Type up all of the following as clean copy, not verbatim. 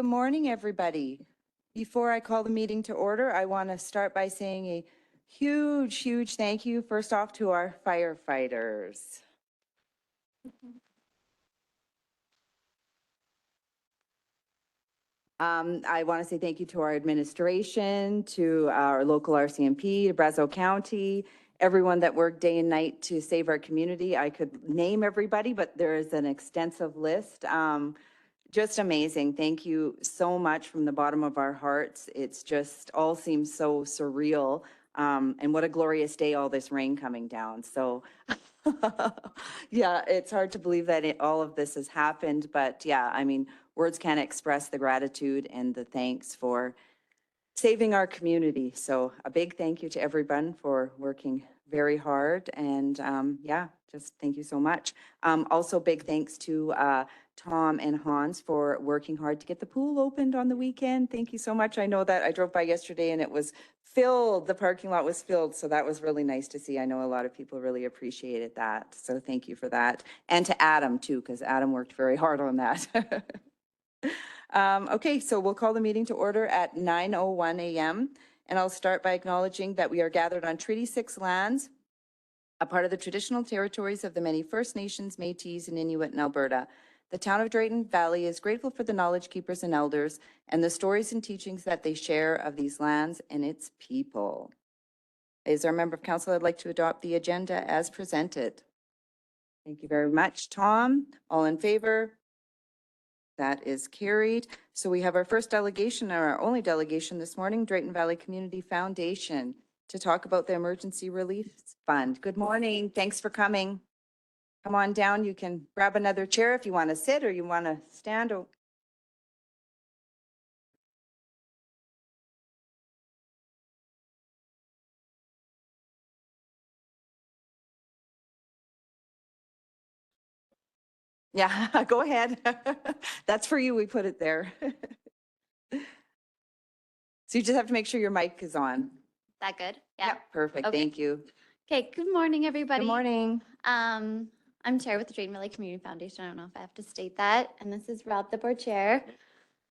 Good morning, everybody. Before I call the meeting to order, I want to start by saying a huge thank you first off to our firefighters. I want to say thank you to our administration, to our local RCMP, to Brazeau County, everyone that worked day and night to save our community. I could name everybody, but there is an extensive list. Just amazing. Thank you so much from the bottom of our hearts. It's just all seems so surreal. And what a glorious day, all this rain coming down. So yeah, it's hard to believe that all of this has happened, but yeah, I mean, words can't express the gratitude and the thanks for saving our community. So a big thank you to everyone for working very hard. And yeah, just thank you so much. Also big thanks to Tom and Hans for working hard to get the pool opened on the weekend. Thank you so much. I know that I drove by yesterday and it was filled. The parking lot was filled. So that was really nice to see. I know a lot of people really appreciated that. So thank you for that. And to Adam too, because Adam worked very hard on that. Okay, so we'll call the meeting to order at 9:01 a.m. And I'll start by acknowledging that we are gathered on Treaty 6 lands, a part of the traditional territories of the many First Nations, Métis, and Inuit in Alberta. The town of Drayton Valley is grateful for the knowledge keepers and elders and the stories and teachings that they share of these lands and its people. As our member of council, I'd like to adopt the agenda as presented. Thank you very much. Tom, all in favor? That is carried. So we have our first delegation, or our only delegation this morning, Drayton Valley Community Foundation, to talk about the Emergency Relief Fund. Good morning. Thanks for coming. Come on down. You can grab another chair if you want to sit or you want to stand. Yeah, go ahead. That's for you. We put it there. So you just have to make sure your mic is on. Is that good? Yeah. Yep, perfect. Okay. Thank you. Okay. Good morning, everybody. Good morning. I'm chair with the Drayton Valley Community Foundation. I don't know if I have to state that. And this is Rob, the board chair.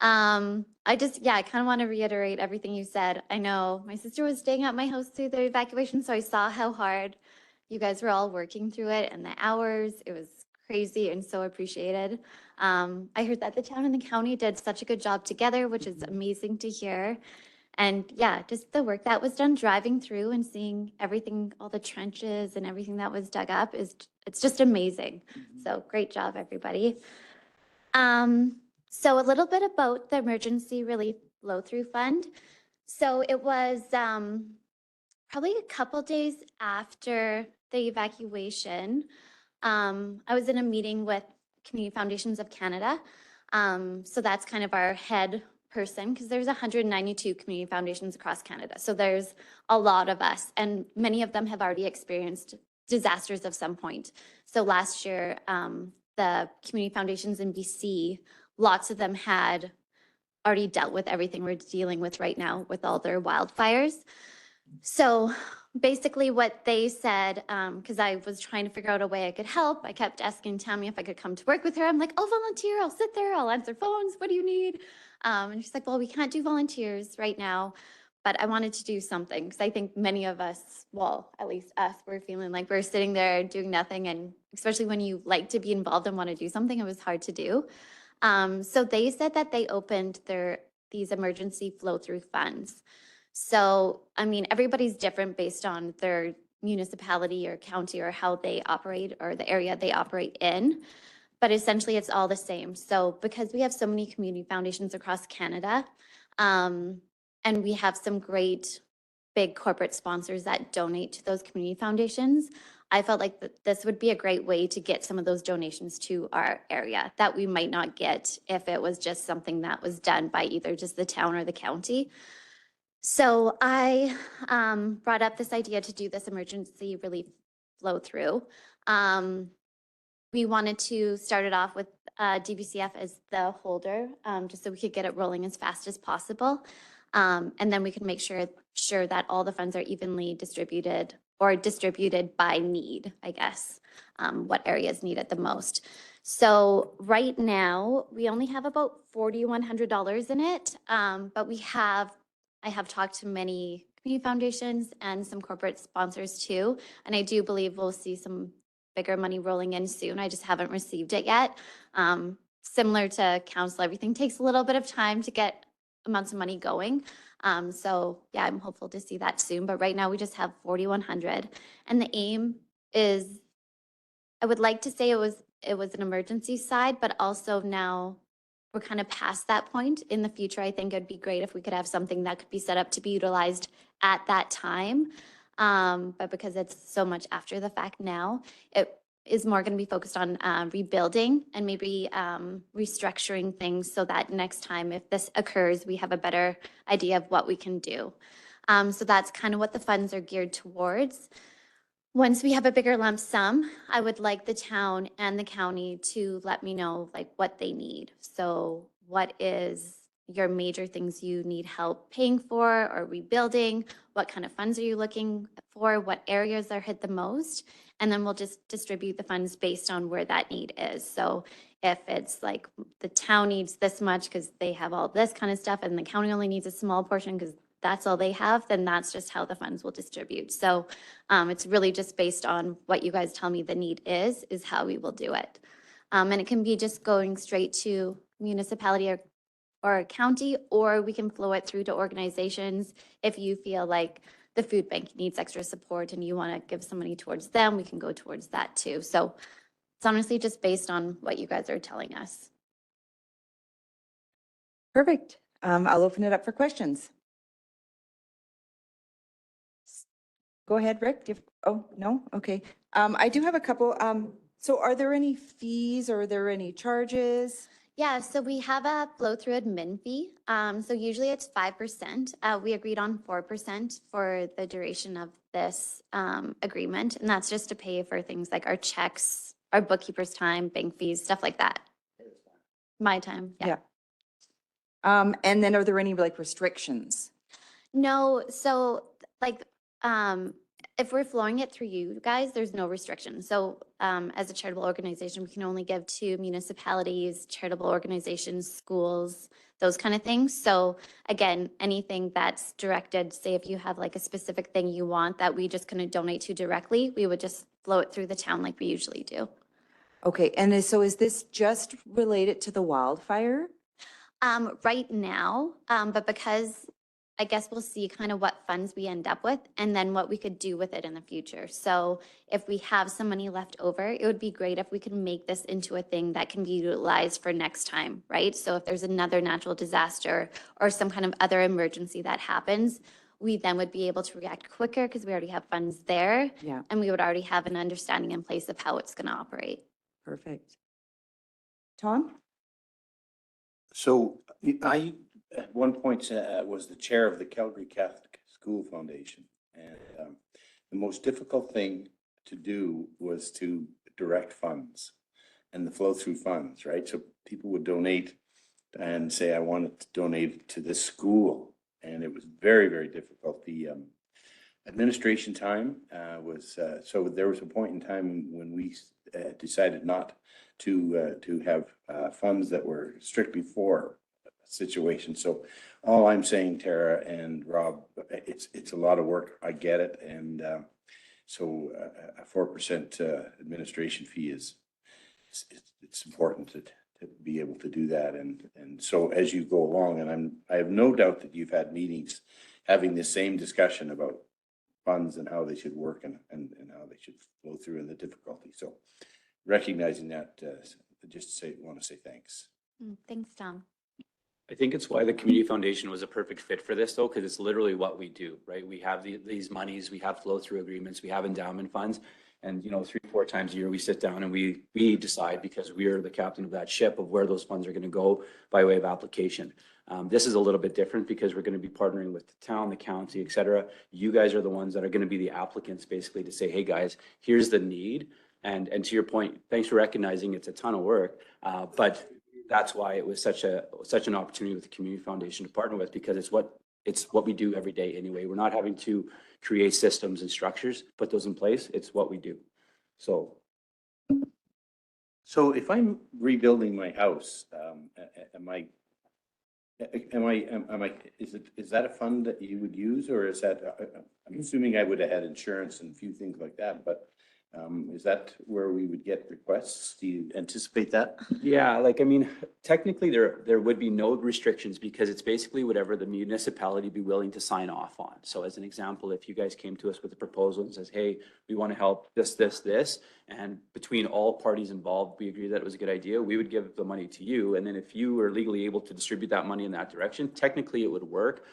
I kind of want to reiterate everything you said. I know my sister was staying at my house through the evacuation, so I saw how hard you guys were all working through it and the hours. It was crazy and so appreciated. I heard that the town and the county did such a good job together, which is amazing to hear. And yeah, just the work that was done driving through and seeing everything, all the trenches and everything that was dug up it's just amazing. So great job, everybody. So a little bit about the Emergency Relief Flow-Through Fund. So it was probably a couple days after the evacuation. I was in a meeting with Community Foundations of Canada. So that's kind of our head person, because there's 192 community foundations across Canada. So there's a lot of us, and many of them have already experienced disasters of some point. So last year, the community foundations in BC, lots of them had already dealt with everything we're dealing with right now with all their wildfires. So basically what they said, because I was trying to figure out a way I could help, I kept asking Tammy if I could come to work with her. I'm like, I'll volunteer, I'll sit there, I'll answer phones, what do you need? And she's like, well, we can't do volunteers right now, but I wanted to do something, because I think many of us, well, at least us, we're feeling like we're sitting there doing nothing, and especially when you like to be involved and want to do something, it was hard to do. So they said that they opened these emergency flow-through funds. So, I mean, everybody's different based on their municipality or county or how they operate or the area they operate in, but essentially it's all the same. So because we have so many community foundations across Canada, and we have some great big corporate sponsors that donate to those community foundations, I felt like this would be a great way to get some of those donations to our area that we might not get if it was just something that was done by either just the town or the county. So I brought up this idea to do this emergency relief flow through. We wanted to start it off with DVCF as the holder, just so we could get it rolling as fast as possible. And then we could make sure that all the funds are evenly distributed, or distributed by need, I guess, what areas need it the most. So right now, we only have about $4,100 in it, but I have talked to many community foundations and some corporate sponsors too, and I do believe we'll see some bigger money rolling in soon. I just haven't received it yet. Similar to council, everything takes a little bit of time to get amounts of money going. So yeah, I'm hopeful to see that soon, but right now we just have 4,100, and the aim is, I would like to say it was an emergency side, but also now we're kind of past that point. In the future, I think it'd be great if we could have something that could be set up to be utilized at that time. But because it's so much after the fact now, it is more going to be focused on rebuilding and maybe restructuring things so that next time, if this occurs, we have a better idea of what we can do. So that's kind of what the funds are geared towards. Once we have a bigger lump sum, I would like the town and the county to let me know like what they need. So what is your major things you need help paying for or rebuilding? What kind of funds are you looking for? What areas are hit the most? And then we'll just distribute the funds based on where that need is. So if it's like the town needs this much because they have all this kind of stuff and the county only needs a small portion because that's all they have, then that's just how the funds will distribute. So it's really just based on what you guys tell me the need is how we will do it. And it can be just going straight to municipality or county, or we can flow it through to organizations. If you feel like the food bank needs extra support and you want to give some money towards them, we can go towards that too. So it's honestly just based on what you guys are telling us. Perfect. I'll open it up for questions. Go ahead, Rick. Oh, no? Okay. I do have a couple. So are there any fees or are there any charges? Yeah, so we have a flow through admin fee. So usually it's 5%. We agreed on 4% for the duration of this agreement. And that's just to pay for things like our checks, our bookkeeper's time, bank fees, stuff like that. My time, yeah. And then are there any like restrictions? No, so like, if we're flowing it through you guys, there's no restriction. So, as a charitable organization, we can only give to municipalities, charitable organizations, schools, those kind of things. So again, anything that's directed, say if you have like a specific thing you want that we just gonna donate to directly, we would just flow it through the town like we usually do. Okay. And so is this just related to the wildfire? Right now, but because I guess we'll see kind of what funds we end up with and then what we could do with it in the future. So if we have some money left over, it would be great if we could make this into a thing that can be utilized for next time, right? So if there's another natural disaster or some kind of other emergency that happens, we then would be able to react quicker because we already have funds there. Yeah. And we would already have an understanding in place of how it's going to operate. Perfect. Tom? So I, at one point, was the chair of the Calgary Catholic School Foundation. And the most difficult thing to do was to direct funds and the flow through funds, right? So people would donate and say, I wanted to donate to this school. And it was very, very difficult. The administration time was, so there was a point in time when we decided not to have funds that were strictly for a situation. So all I'm saying, Tara and Rob, it's a lot of work. I get it. And so a 4% administration fee it's important to be able to do that. And so as you go along, and I have no doubt that you've had meetings having the same discussion about funds and how they should work and how they should flow through and the difficulty. So recognizing that, just want to say thanks. Thanks, Tom. I think it's why the Community Foundation was a perfect fit for this though, because it's literally what we do, right? We have these monies, we have flow through agreements, we have endowment funds. And, 3-4 times a year, we sit down and we decide, because we are the captain of that ship, of where those funds are going to go by way of application. This is a little bit different because we're going to be partnering with the town, the county, et cetera. You guys are the ones that are going to be the applicants basically to say, hey guys, here's the need. And to your point, thanks for recognizing it's a ton of work, but that's why it was such an opportunity with the Community Foundation to partner with, because it's what we do every day anyway. We're not having to create systems and structures, put those in place. It's what we do. So So if I'm rebuilding my house, is that a fund that you would use, or is that, I'm assuming I would have had insurance and a few things like that, but is that where we would get requests? Do you anticipate that? Yeah, like, I mean, technically there would be no restrictions because it's basically whatever the municipality be willing to sign off on. So as an example, if you guys came to us with a proposal and says, hey, we want to help this, and between all parties involved, we agree that it was a good idea, we would give the money to you. And then if you were legally able to distribute that money in that direction, technically it would work.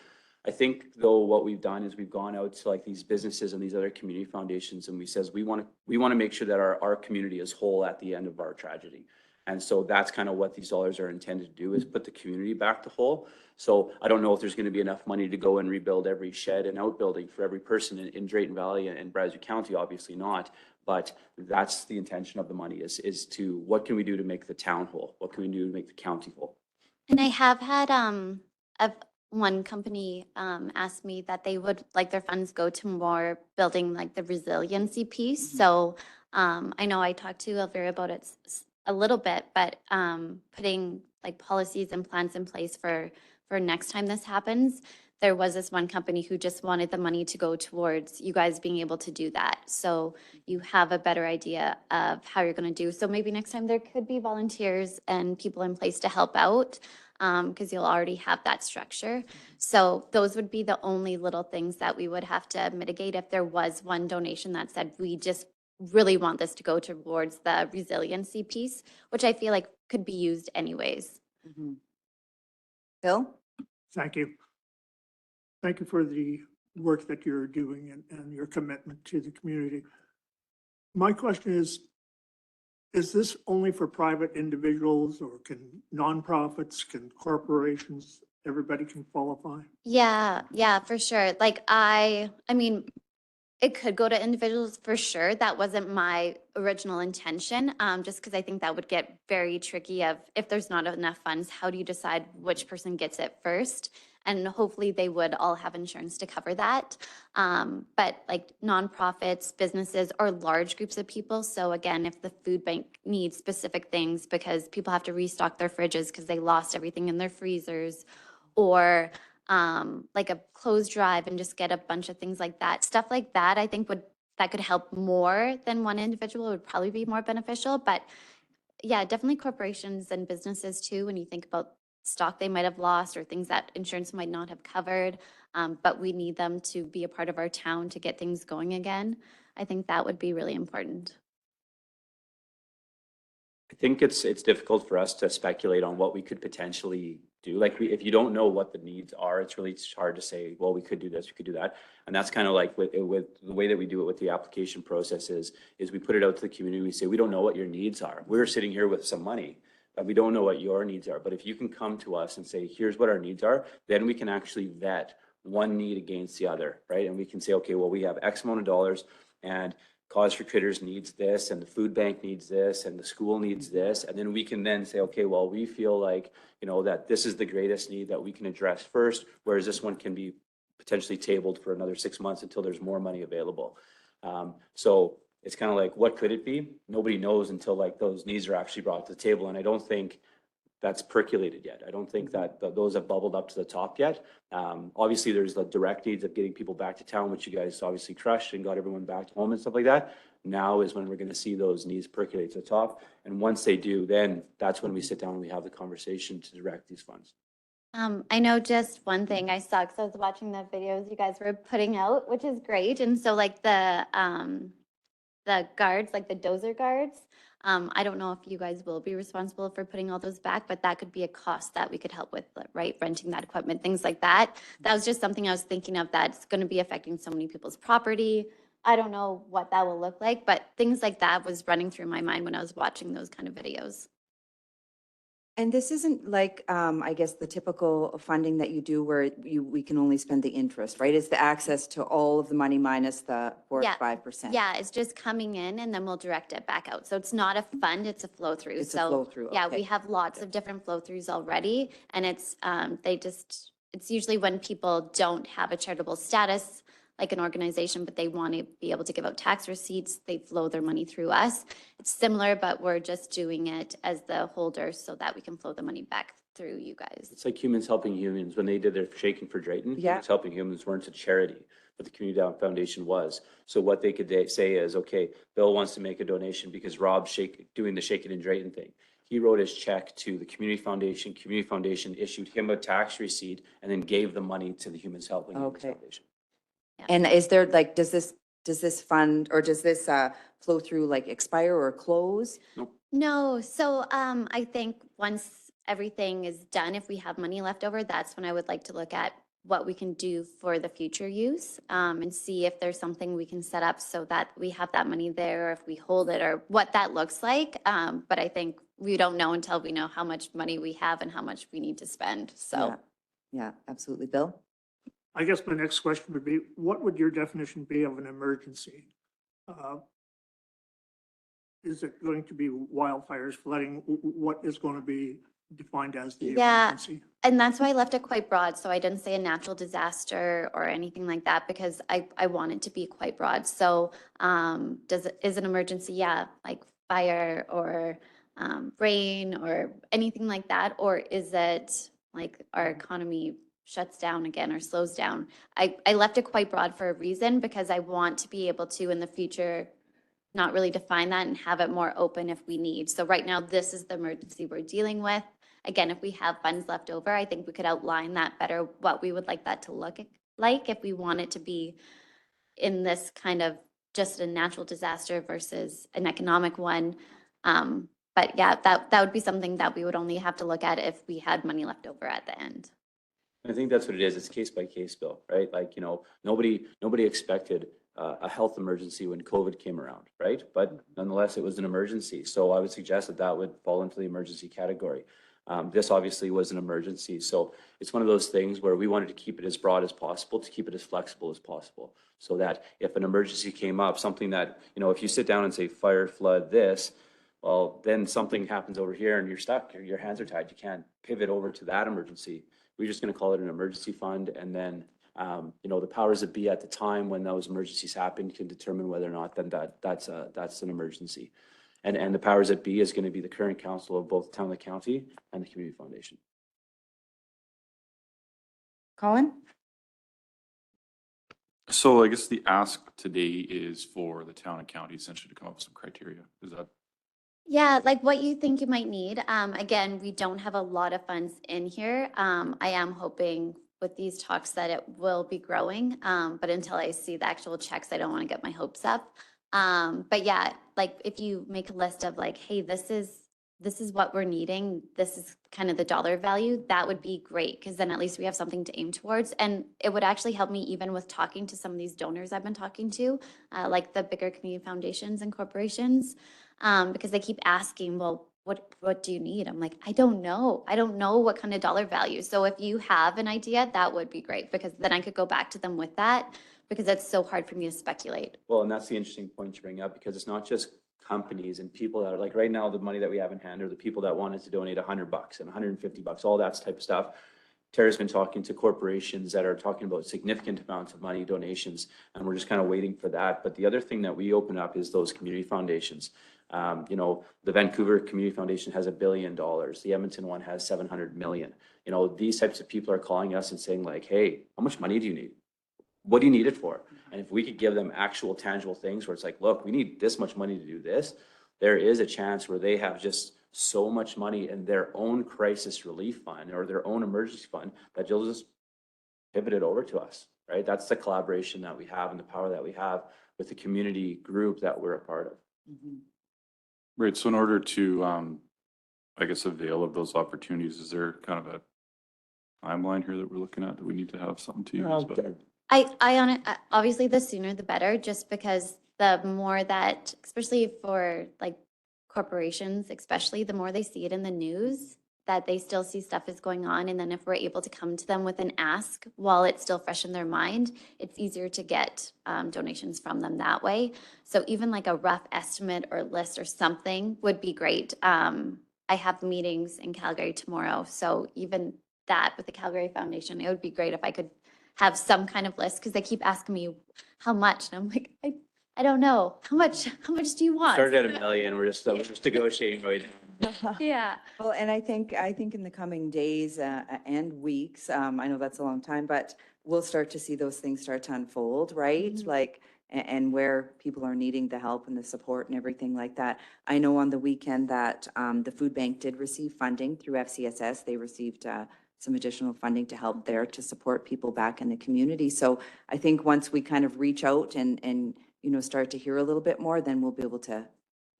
I think though what we've done is we've gone out to like these businesses and these other community foundations and we says we want to make sure that our community is whole at the end of our tragedy. And so that's kind of what these dollars are intended to do, is put the community back to whole. So I don't know if there's going to be enough money to go and rebuild every shed and outbuilding for every person in Drayton Valley and Brazeau County, obviously not. But that's the intention of the money is to what can we do to make the town whole? What can we do to make the county whole? And I have had one company asked me that they would like their funds go to more building like the resiliency piece. So I know I talked to Elvira about it a little bit, but putting like policies and plans in place for next time this happens. There was this one company who just wanted the money to go towards you guys being able to do that. So you have a better idea of how you're going to do. So maybe next time there could be volunteers and people in place to help out, because you'll already have that structure. So those would be the only little things that we would have to mitigate if there was one donation that said, we just really want this to go towards the resiliency piece, which I feel like could be used anyways. Bill? Thank you. Thank you for the work that you're doing and your commitment to the community. My question is this only for private individuals, or can nonprofits, can corporations, everybody can qualify? Yeah, for sure. Like I mean, it could go to individuals for sure. That wasn't my original intention, just because I think that would get very tricky of if there's not enough funds, how do you decide which person gets it first? And hopefully they would all have insurance to cover that. But like nonprofits, businesses, or large groups of people. So again, if the food bank needs specific things because people have to restock their fridges because they lost everything in their freezers, or like a clothes drive and just get a bunch of things like that. Stuff like that, I think that could help more than one individual, would probably be more beneficial. But yeah, definitely corporations and businesses too, when you think about stock they might have lost or things that insurance might not have covered, but we need them to be a part of our town to get things going again. I think that would be really important. I think it's difficult for us to speculate on what we could potentially do. Like if you don't know what the needs are, it's really hard to say, well, we could do this, we could do that. And that's kind of like with the way that we do it with the application process is we put it out to the community. We say, we don't know what your needs are. We're sitting here with some money, but we don't know what your needs are. But if you can come to us and say, here's what our needs are, then we can actually vet one need against the other, right? And we can say, okay, well, we have X amount of dollars and Cause for Critters needs this, and the food bank needs this, and the school needs this. And then we can then say, okay, well, we feel like, you know, that this is the greatest need that we can address first, whereas this one can be potentially tabled for another 6 months until there's more money available. So it's kind of like, what could it be? Nobody knows until like those needs are actually brought to the table. And I don't think that's percolated yet. I don't think that those have bubbled up to the top yet. Obviously, there's the direct needs of getting people back to town, which you guys obviously crushed and got everyone back to home and stuff like that. Now is when we're going to see those needs percolate to the top. And once they do, then that's when we sit down and we have the conversation to direct these funds. I know just one thing I saw, because I was watching the videos you guys were putting out, which is great. And so like the guards, like the dozer guards, I don't know if you guys will be responsible for putting all those back, but that could be a cost that we could help with, right? Renting that equipment, things like that. That was just something I was thinking of that's going to be affecting so many people's property. I don't know what that will look like, but things like that was running through my mind when I was watching those kind of videos. And this isn't like, I guess, the typical funding that you do where we can only spend the interest, right? It's the access to all of the money minus the 4 Yeah. or 5%. Yeah, it's just coming in and then we'll direct it back out. So it's not a fund, it's a flow through. It's a So flow through, yeah, okay. we have lots of different flow throughs already. And it's, it's usually when people don't have a charitable status, like an organization, but they want to be able to give out tax receipts. They flow their money through us. It's similar, but we're just doing it as the holder so that we can flow the money back through you guys. It's like Humans Helping Humans, when they did their Shaking for Drayton. Yeah. Humans Helping Humans weren't a charity, but the Community Foundation was. So what they could say is, okay, Bill wants to make a donation because Rob's doing the Shake It in Drayton thing. He wrote his check to the Community Foundation issued him a tax receipt and then gave the money to the Humans Helping Humans Okay. Foundation. And is there like, does this fund, or does this flow through like expire or close? No, so I think once everything is done, if we have money left over, that's when I would like to look at what we can do for the future use, and see if there's something we can set up so that we have that money there, or if we hold it, or what that looks like. But I think we don't know until we know how much money we have and how much we need to spend, so. Yeah. Yeah, absolutely. Bill? I guess my next question would be, what would your definition be of an emergency? Is it going to be wildfires, flooding? What is going to be defined as the Yeah. emergency? And that's why I left it quite broad. So I didn't say a natural disaster or anything like that because I want it to be quite broad. So is an emergency? Yeah, like fire or rain or anything like that? Or is it like our economy shuts down again or slows down? I left it quite broad for a reason because I want to be able to in the future not really define that and have it more open if we need. So right now, this is the emergency we're dealing with. Again, if we have funds left over, I think we could outline that better, what we would like that to look like if we want it to be in this kind of just a natural disaster versus an economic one. But yeah, that would be something that we would only have to look at if we had money left over at the end. I think that's what it is. It's case by case, Bill, right? Like, nobody expected a health emergency when COVID came around, right? But nonetheless, it was an emergency. So I would suggest that that would fall into the emergency category. This obviously was an emergency. So it's one of those things where we wanted to keep it as broad as possible, to keep it as flexible as possible. So that if an emergency came up, something that, if you sit down and say fire, flood, this, well, then something happens over here and you're stuck, your hands are tied. You can't pivot over to that emergency. We're just going to call it an emergency fund. And then, the powers that be at the time when those emergencies happen can determine whether or not then that's an emergency. And the powers that be is going to be the current council of both town and the county and the community foundation. Colin? So I guess the ask today is for the town and county essentially to come up with some criteria. Is that? Yeah, like what you think you might need. Again, we don't have a lot of funds in here. I am hoping with these talks that it will be growing. But until I see the actual checks, I don't want to get my hopes up. But yeah, like if you make a list of like, hey, this is what we're needing, this is kind of the dollar value, that would be great because then at least we have something to aim towards. And it would actually help me even with talking to some of these donors I've been talking to, like the bigger community foundations and corporations, because they keep asking, well, what do you need? I'm like, I don't know. I don't know what kind of dollar value. So if you have an idea, that would be great because then I could go back to them with that because it's so hard for me to speculate. Well, and that's the interesting point you bring up because it's not just companies and people that are like right now, the money that we have in hand are the people that wanted to donate $100 and $150, all that type of stuff. Tara's been talking to corporations that are talking about significant amounts of money donations, and we're just kind of waiting for that. But the other thing that we open up is those community foundations. The Vancouver Community Foundation has $1 billion. The Edmonton one has 700 million. These types of people are calling us and saying like, hey, how much money do you need? What do you need it for? And if we could give them actual tangible things where it's like, look, we need this much money to do this, there is a chance where they have just so much money in their own crisis relief fund or their own emergency fund that they'll just pivot it over to us, right? That's the collaboration that we have and the power that we have with the community group that we're a part of. Mhm. Right. So in order to, I guess, avail of those opportunities, is there kind of a timeline here that we're looking at that we need to have something to use? Obviously the sooner the better, just because the more that, especially for like corporations, especially the more they see it in the news, that they still see stuff is going on. And then if we're able to come to them with an ask while it's still fresh in their mind, it's easier to get donations from them that way. So even like a rough estimate or list or something would be great. I have meetings in Calgary tomorrow. So even that with the Calgary Foundation, it would be great if I could have some kind of list because they keep asking me how much. And I'm like, I don't know. How much do you want? Started at 1 million, we're just negotiating right now. Yeah. Well, and I think in the coming days and weeks, I know that's a long time, but we'll start to see those things start to unfold, right? Mhm. Like, and where people are needing the help and the support and everything like that. I know on the weekend that the food bank did receive funding through FCSS. They received some additional funding to help there to support people back in the community. So I think once we kind of reach out and start to hear a little bit more, then we'll be able to,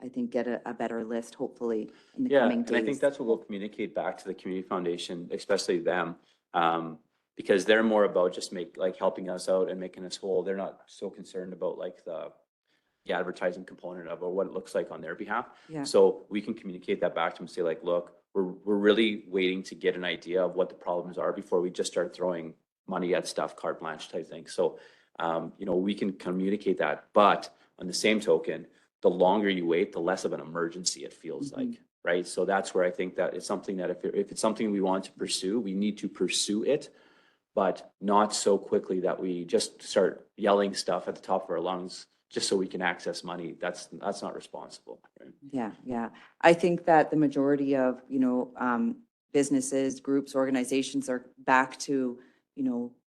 I think, get a better list, hopefully, in the Yeah, coming and days. I think that's what we'll communicate back to the community foundation, especially them. Because they're more about just helping us out and making us whole. They're not so concerned about the advertising component of or what it looks like on their behalf. Yeah. So we can communicate that back to them and say look, we're really waiting to get an idea of what the problems are before we just start throwing money at stuff, carte blanche type thing. So, we can communicate that, but on the same token, the longer you wait, the less of an emergency it feels like, right? So that's where I think that it's something that if it's something we want to pursue, we need to pursue it, but not so quickly that we just start yelling stuff at the top of our lungs just so we can access money. That's not responsible, right? Yeah, yeah. I think that the majority of, businesses, groups, organizations are back to,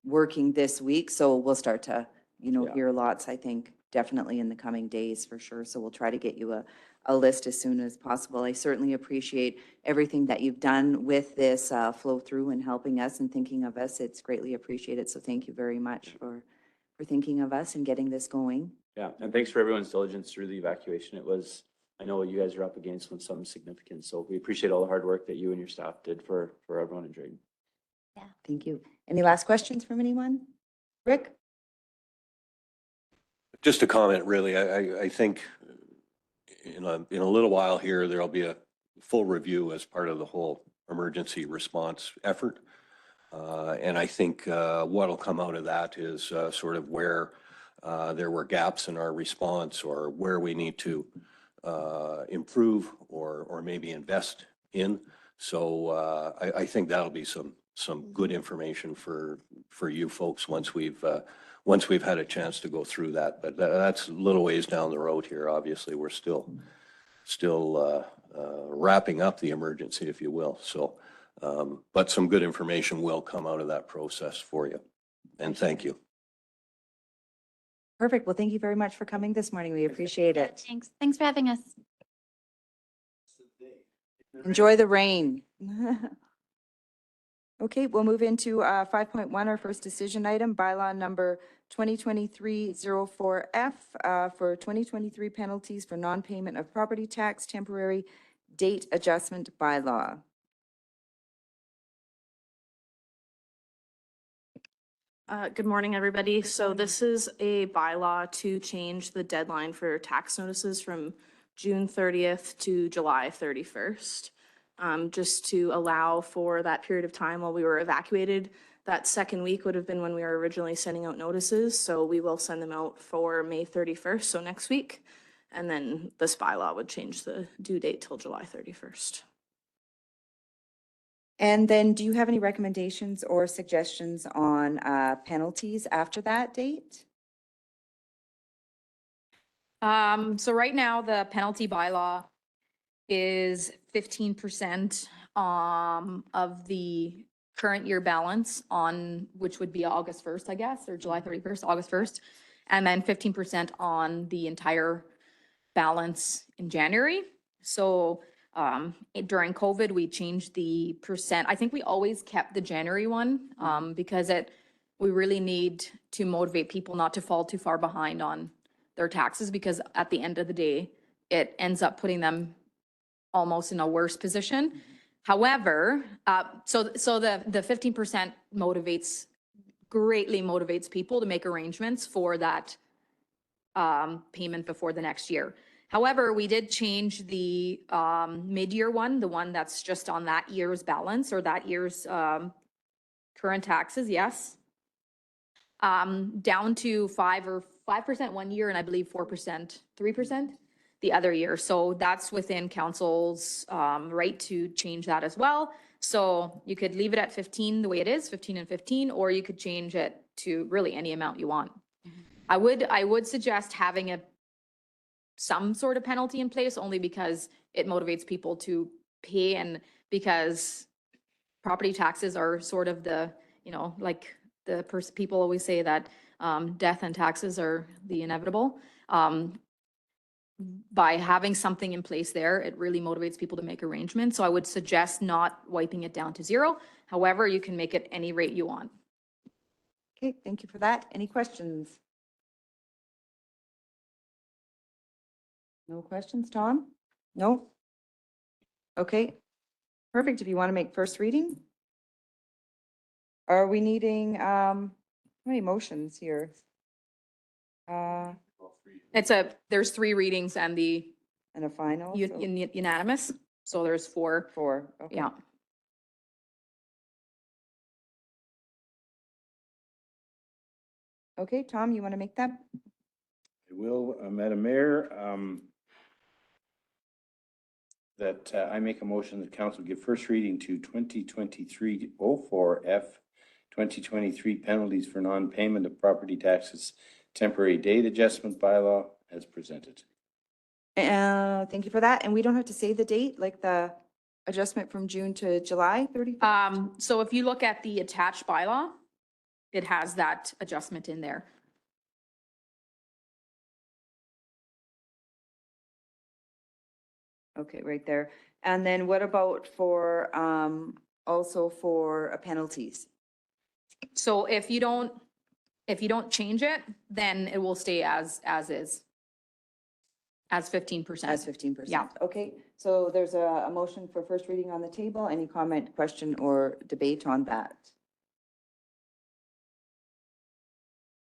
working this week. So we'll start to, Yeah. hear lots, I think, definitely in the coming days for sure. So we'll try to get you a list as soon as possible. I certainly appreciate everything that you've done with this flow through and helping us and thinking of us. It's greatly appreciated. So thank you very much for thinking of us and getting this going. Yeah, and thanks for everyone's diligence through the evacuation. I know you guys are up against something significant, so we appreciate all the hard work that you and your staff did for everyone in Drayton. Thank you. Any last questions from anyone? Rick? Just a comment, really. I think in a little while here, there'll be a full review as part of the whole emergency response effort. And I think what'll come out of that is sort of where there were gaps in our response or where we need to improve or maybe invest in. So I think that'll be some good information for you folks once we've had a chance to go through that. But that's a little ways down the road here. Obviously, we're still wrapping up the emergency, if you will. So, but some good information will come out of that process for you. And thank you. Perfect. Well, thank you very much for coming this morning. We appreciate it. Thanks for having us. Enjoy the rain. Okay, we'll move into 5.1, our first decision item, bylaw number 2023-04F for 2023 penalties for non-payment of property tax, temporary date adjustment bylaw. Good morning, everybody. So this is a bylaw to change the deadline for tax notices from June 30th to July 31st. Just to allow for that period of time while we were evacuated. That second week would have been when we were originally sending out notices. So we will send them out for May 31st, so next week. And then this bylaw would change the due date till July 31st. And then do you have any recommendations or suggestions on penalties after that date? So right now, the penalty bylaw is 15% of the current year balance on, which would be August 1st, I guess, or July 31st, August 1st. And then 15% on the entire balance in January. So during COVID, we changed the percent. I think we always kept the January one because we really need to motivate people not to fall too far behind on their taxes, because at the end of the day, it ends up putting them almost in a worse position. However, so the 15% greatly motivates people to make arrangements for that payment before the next year. However, we did change the mid-year one, the one that's just on that year's balance or that year's current taxes, yes, down to 5% 1 year, and I believe 3% the other year. So that's within council's right to change that as well. So you could leave it at 15 the way it is, 15 and 15, or you could change it to really any amount you want. I would suggest having some sort of penalty in place only because it motivates people to pay and because property taxes are sort of the, like people always say that death and taxes are the inevitable. By having something in place there, it really motivates people to make arrangements. So I would suggest not wiping it down to 0. However, you can make it any rate you want. Okay, thank you for that. Any questions? No questions, Tom? No? Okay, perfect. If you want to make first reading? Are we needing, how many motions here? There's 3 readings and the And a final? so unanimous. So there's 4. 4, okay. Yeah. Okay, Tom, you want to make that? I will, Madam Mayor, that I make a motion that council give first reading to 2023-04F, 2023 penalties for non-payment of property taxes, temporary date adjustment bylaw as presented. Thank you for that. And we don't have to say the date, like the adjustment from June to July 31st? So if you look at the attached bylaw, it has that adjustment in there. Okay, right there. And then what about for, also for penalties? So if you don't change it, then it will stay as is. As 15%. As 15%? Yeah. Okay, so there's a motion for first reading on the table. Any comment, question, or debate on that?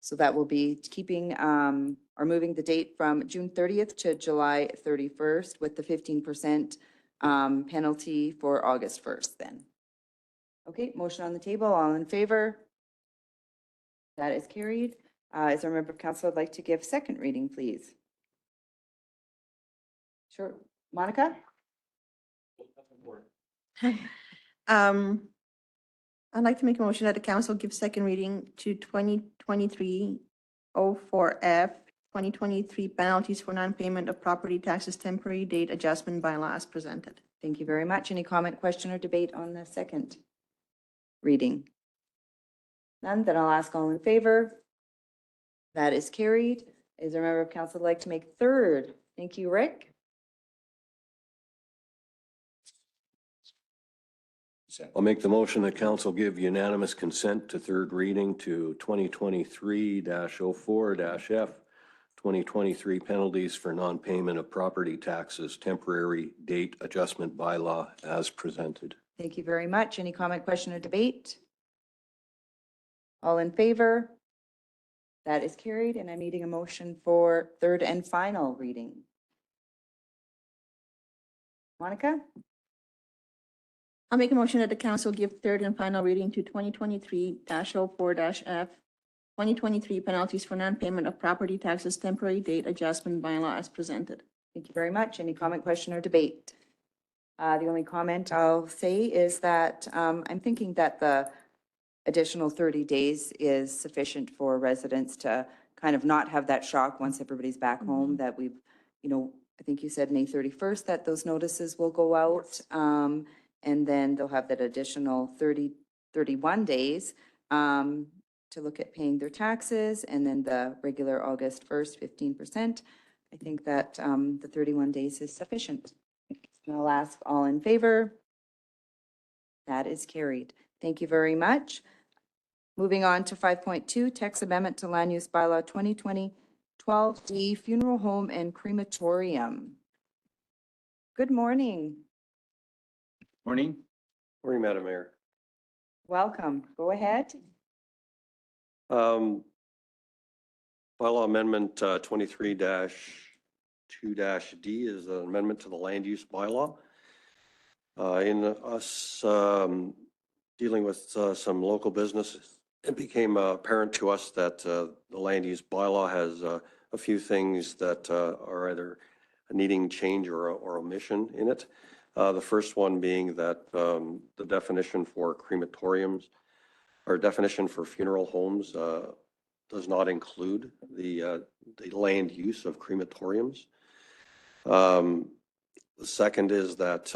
So that will be keeping, or moving the date from June 30th to July 31st with the 15% penalty for August 1st then. Okay, motion on the table, all in favor? That is carried. Is there a member of council would like to give second reading, please? Sure. Monica? I'd like to make a motion that the council give second reading to 2023-04F, 2023 penalties for non-payment of property taxes temporary date adjustment bylaw as presented. Thank you very much. Any comment, question, or debate on the second reading? None, then I'll ask all in favor. That is carried. Is there a member of council who'd like to make third? Thank you, Rick. I'll make the motion that council give unanimous consent to third reading to 2023-04-F, 2023 penalties for non-payment of property taxes, temporary date adjustment bylaw as presented. Thank you very much. Any comment, question, or debate? All in favor? That is carried, and I'm needing a motion for third and final reading. Monica? I'll make a motion that the council give third and final reading to 2023-04-F, 2023 penalties for non-payment of property taxes temporary date adjustment bylaw as presented. Thank you very much. Any comment, question, or debate? The only comment I'll say is that I'm thinking that the additional 30 days is sufficient for residents to kind of not have that shock once everybody's back home, that we've, I think you said May 31st that those notices will go out. And then they'll have that additional 31 days to look at paying their taxes, and then the regular August 1st, 15%. I think that the 31 days is sufficient. And I'll ask all in favor. That is carried. Thank you very much. Moving on to 5.2, text amendment to land use bylaw 2020-12D, funeral home and crematorium. Good morning. Morning. Morning, Madam Mayor. Welcome. Go ahead. Bylaw amendment 23-2-D is an amendment to the land use bylaw. In us dealing with some local businesses, it became apparent to us that the land use bylaw has a few things that are either needing change or omission in it. The first one being that the definition for crematoriums or definition for funeral homes does not include the land use of crematoriums. The second is that